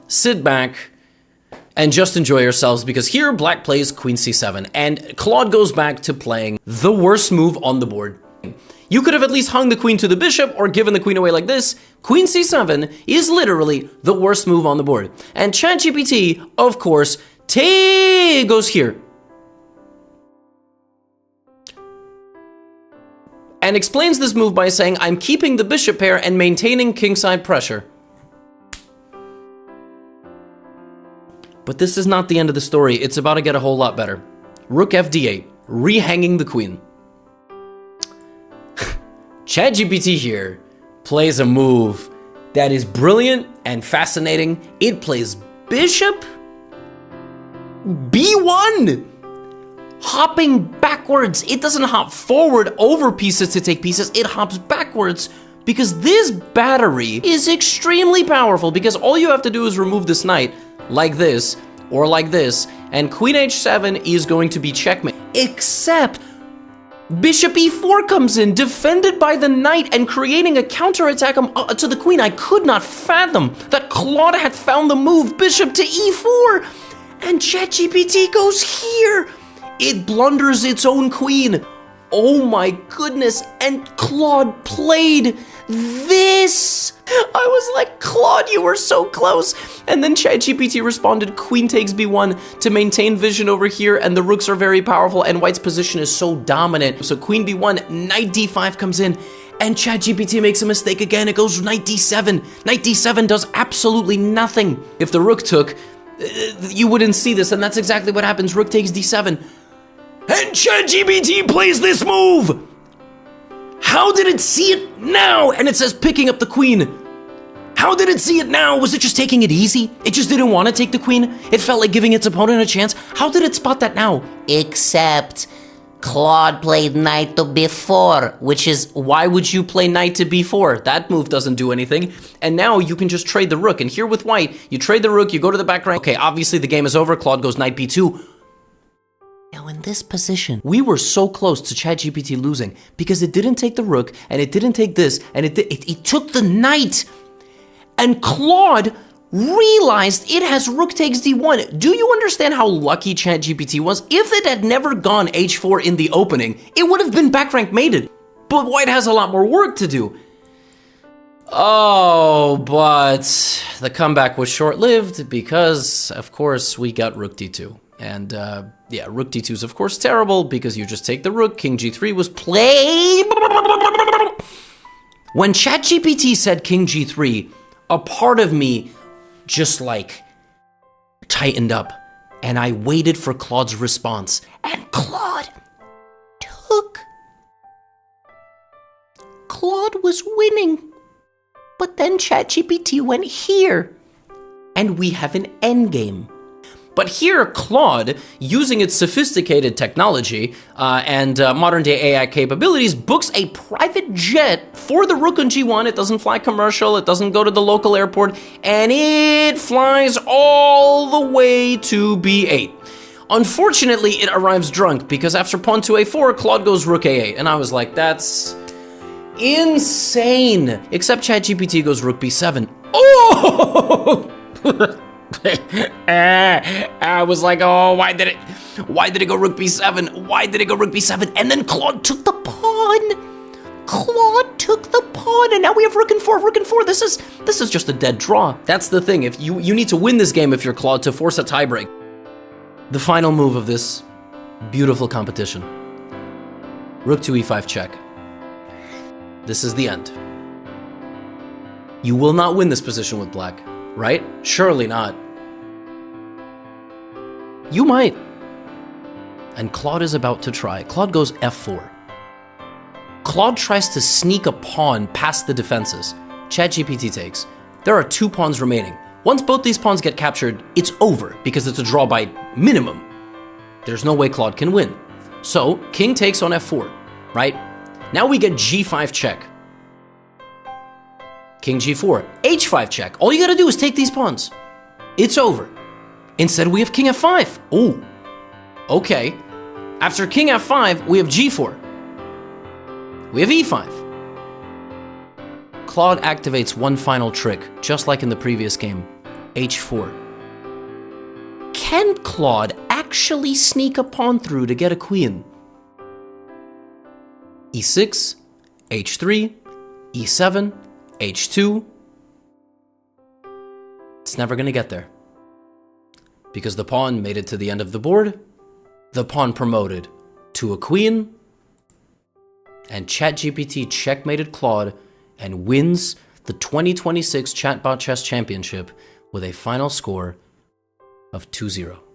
sit back, and just enjoy yourselves, because here black plays queen c7, and Claude goes back to playing the worst move on the board. You could have at least hung the queen to the bishop or given the queen away like this. Queen c7 is literally the worst move on the board. And ChatGPT, of course, goes here. And explains this move by saying, I'm keeping the bishop pair and maintaining kingside pressure. But this is not the end of the story. It's about to get a whole lot better. Rook fd8, rehanging the queen. ChatGPT here plays a move that is brilliant and fascinating. It plays bishop b1, hopping backwards. It doesn't hop forward over pieces to take pieces. It hops backwards because this battery is extremely powerful, because all you have to do is remove this knight like this or like this, and queen h7 is going to be checkmate. Except bishop e4 comes in, defended by the knight and creating a counterattack to the queen. I could not fathom that Claude had found the move bishop to e4, and ChatGPT goes here. It blunders its own queen. Oh my goodness, and Claude played this. I was like, Claude, you were so close. And then ChatGPT responded, queen takes b1 to maintain vision over here, and the rooks are very powerful, and white's position is so dominant. So queen b1, knight d5 comes in, and ChatGPT makes a mistake again. It goes knight d7. Knight d7 does absolutely nothing. If the rook took, you wouldn't see this, and that's exactly what happens. Rook takes d7. And ChatGPT plays this move! How did it see it now? And it says picking up the queen. How did it see it now? Was it just taking it easy? It just didn't want to take the queen? It felt like giving its opponent a chance? How did it spot that now? Except Claude played knight to b4, which is, why would you play knight to b4? That move doesn't do anything. And now you can just trade the rook. And here with white, you trade the rook, you go to the back rank. Okay, obviously the game is over. Claude goes knight b2. Now in this position, we were so close to ChatGPT losing because it didn't take the rook, and it didn't take this, and it took the knight. And Claude realized it has rook takes d1. Do you understand how lucky ChatGPT was? If it had never gone h4 in the opening, it would have been back rank mated. But white has a lot more work to do. Oh, but the comeback was short-lived because, of course, we got rook d2. And, yeah, rook d2 is, of course, terrible because you just take the rook. King g3 was played. When ChatGPT said king g3, a part of me just, like, tightened up. And I waited for Claude's response. And Claude took. Claude was winning. But then ChatGPT went here. And we have an endgame. But here, Claude, using its sophisticated technology and modern-day AI capabilities, books a private jet for the rook on g1. It doesn't fly commercial, it doesn't go to the local airport, and it flies all the way to b8. Unfortunately, it arrives drunk, because after pawn to a4, Claude goes rook a8, and I was like, that's insane. Except ChatGPT goes rook b7. Oh! I was like, oh, why did it go rook b7? Why did it go rook b7? And then Claude took the pawn. Claude took the pawn, and now we have rook and 4, rook and 4. This is just a dead draw. That's the thing. If you need to win this game if you're Claude to force a tiebreak. The final move of this beautiful competition. Rook to e5 check. This is the end. You will not win this position with black. Right? Surely not. You might. And Claude is about to try. Claude goes f4. Claude tries to sneak a pawn past the defenses. ChatGPT takes. There are 2 pawns remaining. Once both these pawns get captured, it's over because it's a draw by minimum. There's no way Claude can win. So, king takes on f4, right? Now we get g5 check. King g4, h5 check. All you gotta do is take these pawns. It's over. Instead, we have king f5. Oh, okay. After king f5, we have g4. We have e5. Claude activates one final trick, just like in the previous game. h4. Can Claude actually sneak a pawn through to get a queen? e6, h3, e7, h2. It's never going to get there. Because the pawn made it to the end of the board, the pawn promoted to a queen, and ChatGPT checkmated Claude and wins the 2026 Chatbot Chess Championship with a final score of 2-0.